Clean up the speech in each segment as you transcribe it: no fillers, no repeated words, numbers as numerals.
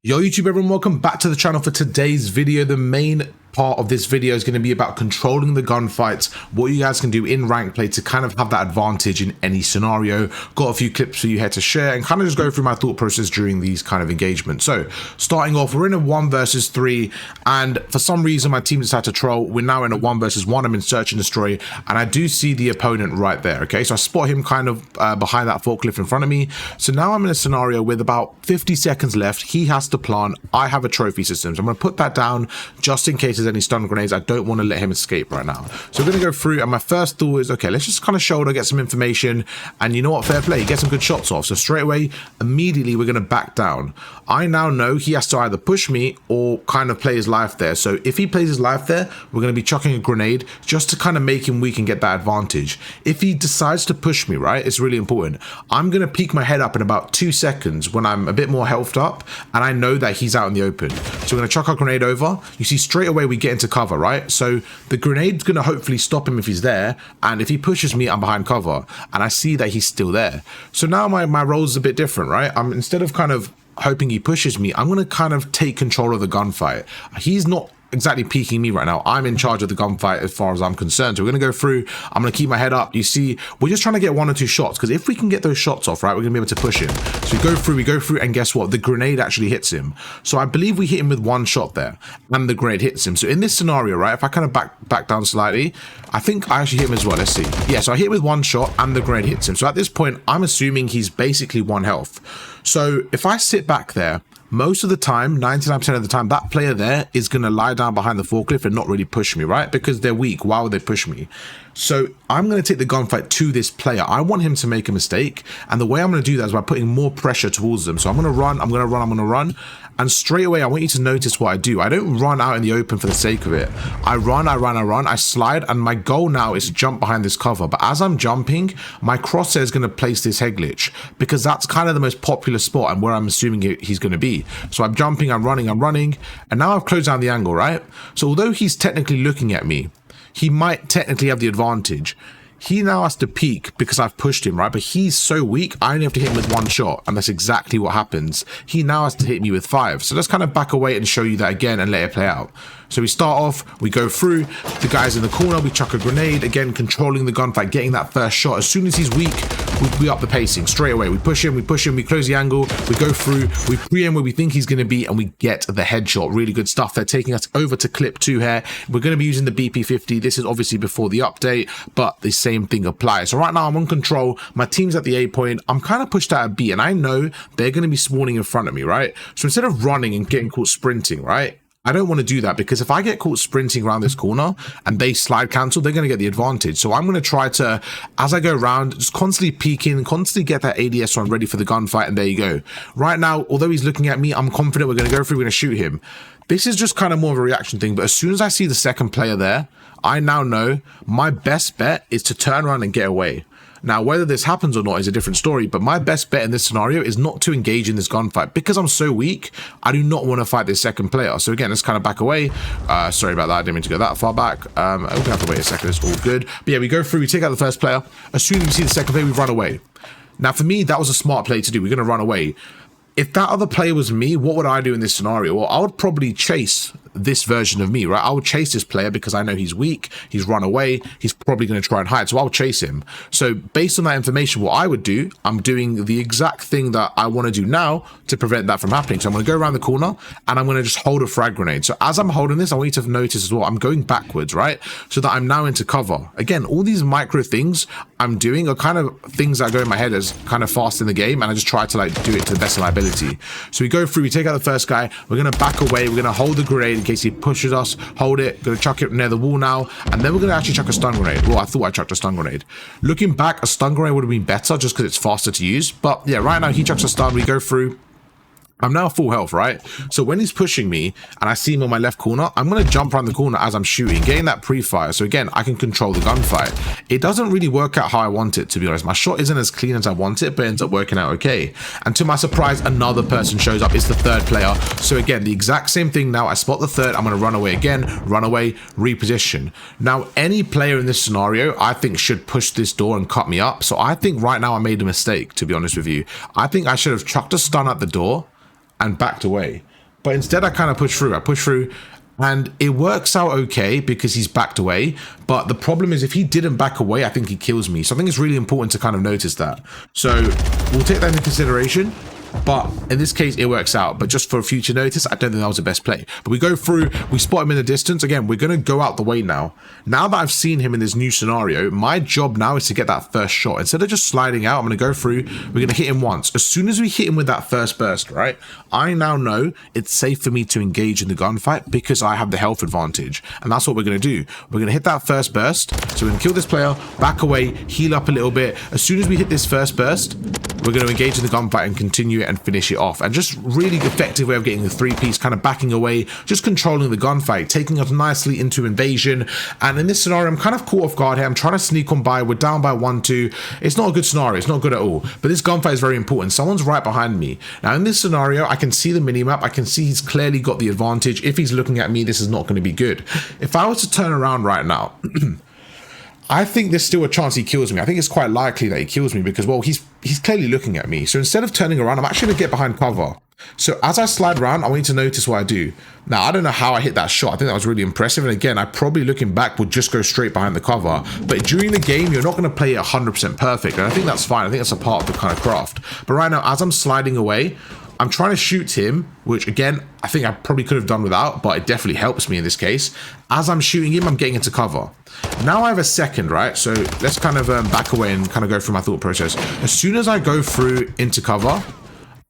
Yo YouTube everyone, welcome back to the channel. For today's video, the main part of this video is going to be about controlling the gunfights, what you guys can do in rank play to kind of have that advantage in any scenario. Got a few clips for you here to share and kind of just go through my thought process during these kind of engagements. So starting off, we're in a 1 versus 3, and for some reason my team decided to troll. We're now in a 1 versus 1. I'm in search and destroy, and I do see the opponent right there. Okay, so I spot him kind of behind that forklift in front of me. So now I'm in a scenario with about 50 seconds left. He has to plant. I have a trophy system, so I'm going to put that down just in case there's any stun grenades. I don't want to let him escape right now. So we're going to go through, and my first thought is, okay, let's just kind of shoulder, get some information, and you know what, fair play, get some good shots off. So straight away, immediately, we're going to back down. I now know he has to either push me or kind of play his life there. So if he plays his life there, we're going to be chucking a grenade just to kind of make him weak and get that advantage. If he decides to push me, right, it's really important. I'm going to peek my head up in about 2 seconds when I'm a bit more healthed up, and I know that he's out in the open. So we're going to chuck our grenade over. You see, straight away we get into cover, right? So the grenade's going to hopefully stop him if he's there, and if he pushes me, I'm behind cover, and I see that he's still there. So now my role is a bit different, right? I'm, instead of kind of hoping he pushes me, I'm going to kind of take control of the gunfight. He's not exactly peeking me right now. I'm in charge of the gunfight as far as I'm concerned. So we're going to go through. I'm going to keep my head up. You see, we're just trying to get 1 or 2 shots, because if we can get those shots off, right, we're going to be able to push him. So we go through, and guess what? The grenade actually hits him. So I believe we hit him with 1 shot there, and the grenade hits him. So in this scenario, right, if I kind of back down slightly, I think I actually hit him as well. Let's see. Yeah, so I hit him with 1 shot, and the grenade hits him. So at this point, I'm assuming he's basically 1 health. So if I sit back there, most of the time, 99% of the time, that player there is going to lie down behind the forklift and not really push me, right? Because they're weak. Why would they push me? So I'm going to take the gunfight to this player. I want him to make a mistake. And the way I'm going to do that is by putting more pressure towards them. So I'm going to run, I'm going to run. And straight away, I want you to notice what I do. I don't run out in the open for the sake of it. I run, I slide, and my goal now is to jump behind this cover. But as I'm jumping, my crosshair is going to place this head glitch, because that's kind of the most popular spot and where I'm assuming he's going to be. So I'm jumping, I'm running, and now I've closed down the angle, right? So although he's technically looking at me, he might technically have the advantage. He now has to peek because I've pushed him, right? But he's so weak, I only have to hit him with 1 shot, and that's exactly what happens. He now has to hit me with 5. So let's kind of back away and show you that again and let it play out. So we start off, we go through, the guy's in the corner, we chuck a grenade, again, controlling the gunfight, getting that first shot. As soon as he's weak, we up the pacing straight away. We push him, we close the angle, we go through, we pre-aim where we think he's going to be, and we get the headshot. Really good stuff. They're taking us over to clip 2 here. We're going to be using the BP50. This is obviously before the update, but the same thing applies. So right now I'm on control. My team's at the A point. I'm kind of pushed out a B, and I know they're going to be spawning in front of me, right? So instead of running and getting caught sprinting, right, I don't want to do that, because if I get caught sprinting around this corner and they slide cancel, they're going to get the advantage. So I'm going to try to, as I go around, just constantly peeking, constantly get that ADS on ready for the gunfight, and there you go. Right now, although he's looking at me, I'm confident we're going to go through, we're going to shoot him. This is just kind of more of a reaction thing, but as soon as I see the second player there, I now know my best bet is to turn around and get away. Now, whether this happens or not is a different story, but my best bet in this scenario is not to engage in this gunfight. Because I'm so weak, I do not want to fight this second player. So again, let's kind of back away. Sorry about that, I didn't mean to go that far back. We're going to have to wait a second, it's all good. But yeah, we go through, we take out the first player. As soon as we see the second player, we run away. Now, for me, that was a smart play to do. We're going to run away. If that other player was me, what would I do in this scenario? Well, I would probably chase this version of me, right? I would chase this player because I know he's weak, he's run away, he's probably going to try and hide, so I'll chase him. So based on that information, what I would do, I'm doing the exact thing that I want to do now to prevent that from happening. So I'm going to go around the corner, and I'm going to just hold a frag grenade. So as I'm holding this, I want you to notice as well, I'm going backwards, right? So that I'm now into cover. Again, all these micro things I'm doing are kind of things that go in my head as kind of fast in the game, and I just try to like do it to the best of my ability. So we go through, we take out the first guy, we're going to back away, we're going to hold the grenade in case he pushes us, hold it, going to chuck it near the wall now, and then we're going to actually chuck a stun grenade. Well, I thought I chucked a stun grenade. Looking back, a stun grenade would have been better just because it's faster to use, but yeah, right now he chucks a stun, we go through. I'm now full health, right? So when he's pushing me and I see him on my left corner, I'm going to jump around the corner as I'm shooting, getting that pre-fire. So again, I can control the gunfight. It doesn't really work out how I want it, to be honest. My shot isn't as clean as I want it, but it ends up working out okay. And to my surprise, another person shows up. It's the third player. So again, the exact same thing now. I spot the third. I'm going to run away again, run away, reposition. Now, any player in this scenario, I think, should push this door and cut me up. So I think right now I made a mistake, to be honest with you. I think I should have chucked a stun at the door and backed away. But instead I kind of pushed through. I pushed through and it works out okay because he's backed away. But the problem is if he didn't back away, I think he kills me. So I think it's really important to kind of notice that. So we'll take that into consideration. But in this case, it works out. But just for future notice, I don't think that was the best play. But we go through, we spot him in the distance. Again, we're going to go out the way now. Now that I've seen him in this new scenario, my job now is to get that first shot. Instead of just sliding out, I'm going to go through, we're going to hit him once. As soon as we hit him with that first burst, right, I now know it's safe for me to engage in the gunfight because I have the health advantage. And that's what we're going to do. We're going to hit that first burst. So we're going to kill this player, back away, heal up a little bit. As soon as we hit this first burst, we're going to engage in the gunfight and continue it and finish it off. And just really effective way of getting the 3-piece, kind of backing away, just controlling the gunfight, taking us nicely into invasion. And in this scenario, I'm kind of caught off guard here. I'm trying to sneak on by. We're down by 1-2. It's not a good scenario. It's not good at all. But this gunfight is very important. Someone's right behind me. Now, in this scenario, I can see the minimap. I can see he's clearly got the advantage. If he's looking at me, this is not going to be good. If I was to turn around right now, I think there's still a chance he kills me. I think it's quite likely that he kills me because, well, he's clearly looking at me. So instead of turning around, I'm actually going to get behind cover. So as I slide around, I want you to notice what I do. Now, I don't know how I hit that shot. I think that was really impressive. And again, I probably, looking back, would just go straight behind the cover. But during the game, you're not going to play it 100% perfect. And I think that's fine. I think that's a part of the kind of craft. But right now, as I'm sliding away, I'm trying to shoot him, which again, I think I probably could have done without, but it definitely helps me in this case. As I'm shooting him, I'm getting into cover. Now I have a second, right? So let's kind of back away and kind of go through my thought process. As soon as I go through into cover,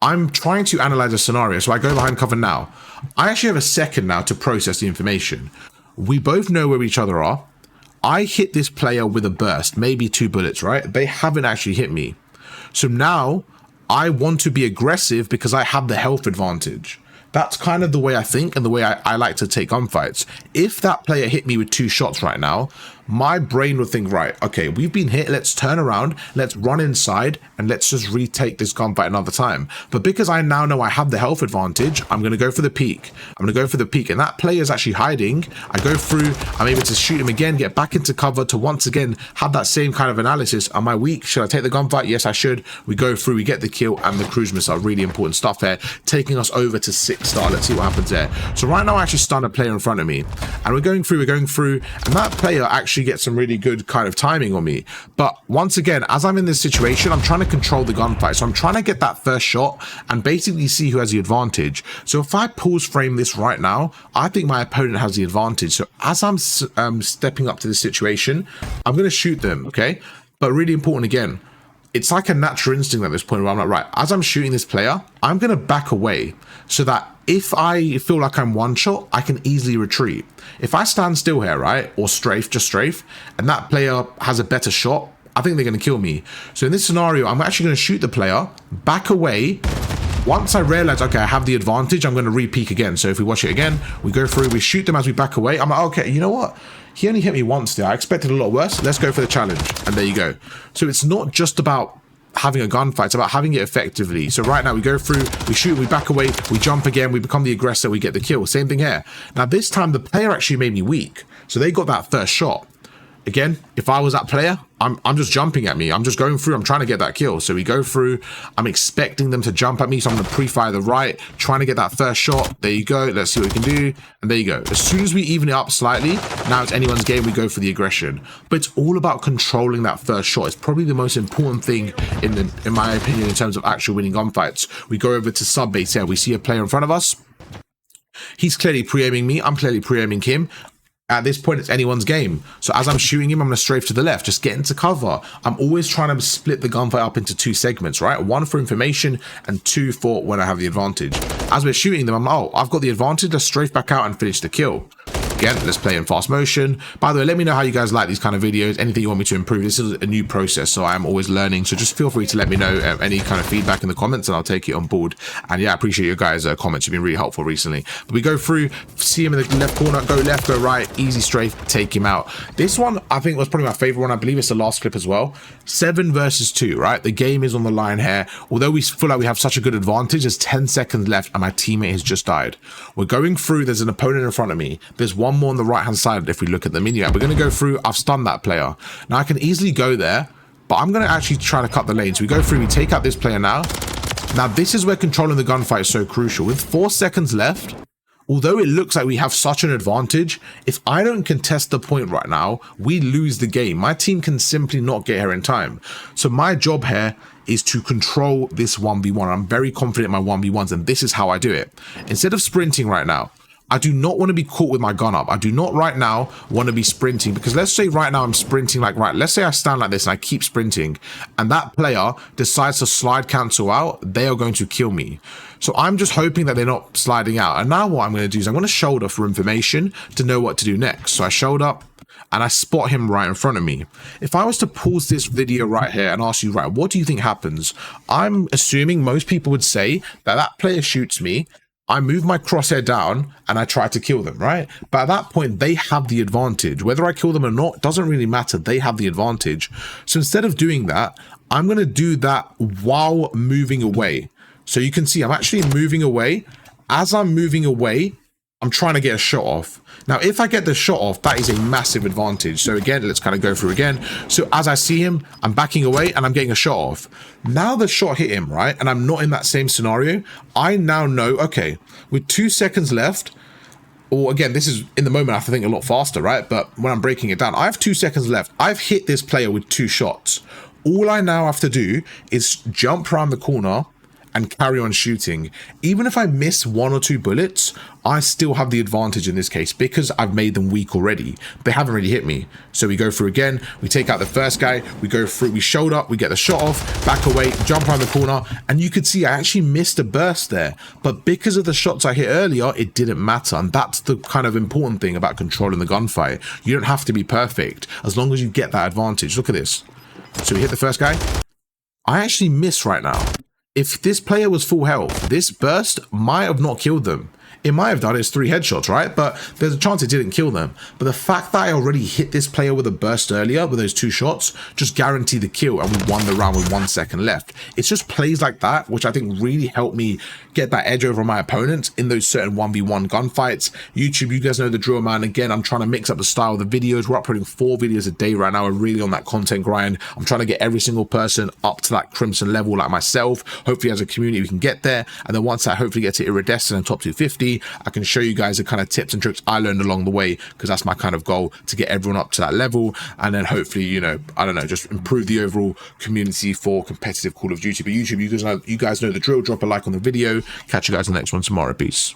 I'm trying to analyze a scenario. So I go behind cover now. I actually have a second now to process the information. We both know where each other are. I hit this player with a burst, maybe 2 bullets, right? They haven't actually hit me. So now I want to be aggressive because I have the health advantage. That's kind of the way I think and the way I like to take gunfights. If that player hit me with 2 shots right now, my brain would think, right, okay, we've been hit, let's turn around, let's run inside, and let's just retake this gunfight another time. But because I now know I have the health advantage, I'm going to go for the peak. I'm going to go for the peak, and that player is actually hiding. I go through, I'm able to shoot him again, get back into cover to once again have that same kind of analysis. Am I weak? Should I take the gunfight? Yes, I should. We go through, we get the kill, and the cruise missile. Really important stuff here, taking us over to 6-star. Let's see what happens there. So right now, I actually stun a player in front of me, and we're going through, and that player actually gets some really good kind of timing on me. But once again, as I'm in this situation, I'm trying to control the gunfight. So I'm trying to get that first shot and basically see who has the advantage. So if I pause frame this right now, I think my opponent has the advantage. So as I'm stepping up to this situation, I'm going to shoot them, okay? But really important again, it's like a natural instinct at this point where I'm like, right, as I'm shooting this player, I'm going to back away so that if I feel like I'm one shot, I can easily retreat. If I stand still here, right, or strafe, just strafe, and that player has a better shot, I think they're going to kill me. So in this scenario, I'm actually going to shoot the player, back away. Once I realize, okay, I have the advantage, I'm going to re-peek again. So if we watch it again, we go through, we shoot them as we back away. I'm like, okay, you know what? He only hit me once there. I expected a lot worse. Let's go for the challenge. And there you go. So it's not just about having a gunfight, it's about having it effectively. So right now we go through, we shoot, we back away, we jump again, we become the aggressor, we get the kill. Same thing here. Now this time the player actually made me weak. So they got that first shot. Again, if I was that player, I'm just jumping at me. I'm just going through. I'm trying to get that kill. So we go through. I'm expecting them to jump at me. So I'm going to pre-fire the right, trying to get that first shot. There you go. Let's see what we can do. And there you go. As soon as we even it up slightly, now it's anyone's game. We go for the aggression. But it's all about controlling that first shot. It's probably the most important thing in my opinion, in terms of actual winning gunfights. We go over to sub base here. We see a player in front of us. He's clearly pre-aiming me. I'm clearly pre-aiming him. At this point, it's anyone's game. So as I'm shooting him, I'm going to strafe to the left, just get into cover. I'm always trying to split the gunfight up into 2 segments, right? 1 for information and 2 for when I have the advantage. As we're shooting them, I'm like, oh, I've got the advantage. Let's strafe back out and finish the kill. Again, let's play in fast motion. By the way, let me know how you guys like these kind of videos. Anything you want me to improve. This is a new process, so I am always learning. So just feel free to let me know any kind of feedback in the comments, and I'll take it on board. And yeah, I appreciate your guys' comments. You've been really helpful recently. But we go through, see him in the left corner, go left, go right, easy strafe, take him out. This one, I think, was probably my favorite one. I believe it's the last clip as well. 7 versus 2, right? The game is on the line here. Although we feel like we have such a good advantage, there's 10 seconds left, and my teammate has just died. We're going through. There's an opponent in front of me. There's one more on the right-hand side. If we look at the menu, we're going to go through. I've stunned that player. Now I can easily go there, but I'm going to actually try to cut the lanes. We go through, we take out this player now. Now, this is where controlling the gunfight is so crucial. With 4 seconds left, although it looks like we have such an advantage, if I don't contest the point right now, we lose the game. My team can simply not get here in time. So my job here is to control this 1v1. I'm very confident in my 1v1s, and this is how I do it. Instead of sprinting right now, I do not want to be caught with my gun up. I do not right now want to be sprinting, because let's say right now I'm sprinting like, right, let's say I stand like this and I keep sprinting and that player decides to slide cancel out, they are going to kill me. So I'm just hoping that they're not sliding out. And now what I'm going to do is I'm going to shoulder for information to know what to do next. So I shoulder and I spot him right in front of me. If I was to pause this video right here and ask you, right, what do you think happens? I'm assuming most people would say that that player shoots me, I move my crosshair down and I try to kill them, right? But at that point, they have the advantage. Whether I kill them or not, doesn't really matter. They have the advantage. So instead of doing that, I'm going to do that while moving away. So you can see I'm actually moving away. As I'm moving away, I'm trying to get a shot off. Now, if I get the shot off, that is a massive advantage. So again, let's kind of go through again. So as I see him, I'm backing away and I'm getting a shot off. Now the shot hit him, right? And I'm not in that same scenario. I now know, okay, with 2 seconds left, or again, this is in the moment, I have to think a lot faster, right? But when I'm breaking it down, I have 2 seconds left. I've hit this player with 2 shots. All I now have to do is jump around the corner and carry on shooting. Even if I miss 1 or 2 bullets, I still have the advantage in this case because I've made them weak already. They haven't really hit me. So we go through again, we take out the first guy, we go through, we shoulder, we get the shot off, back away, jump around the corner, and you could see I actually missed a burst there. But because of the shots I hit earlier, it didn't matter. And that's the kind of important thing about controlling the gunfight. You don't have to be perfect as long as you get that advantage. Look at this. So we hit the first guy. I actually miss right now. If this player was full health, this burst might have not killed them. It might have done, it's 3 headshots, right? But there's a chance it didn't kill them. But the fact that I already hit this player with a burst earlier with those 2 shots just guaranteed the kill, and we won the round with 1 second left. It's just plays like that which I think really helped me get that edge over my opponents in those certain 1v1 gunfights. YouTube, you guys know the drill, man. Again, I'm trying to mix up the style of the videos. We're uploading 4 videos a day right now. We're really on that content grind. I'm trying to get every single person up to that crimson level like myself. Hopefully as a community we can get there, and then once I hopefully get to iridescent and top 250, I can show you guys the kind of tips and tricks I learned along the way, because that's my kind of goal, to get everyone up to that level, and then hopefully, you know, I don't know, just improve the overall community for competitive Call of Duty. But YouTube, you guys know the drill. Drop a like on the video. Catch you guys in the next one tomorrow. Peace.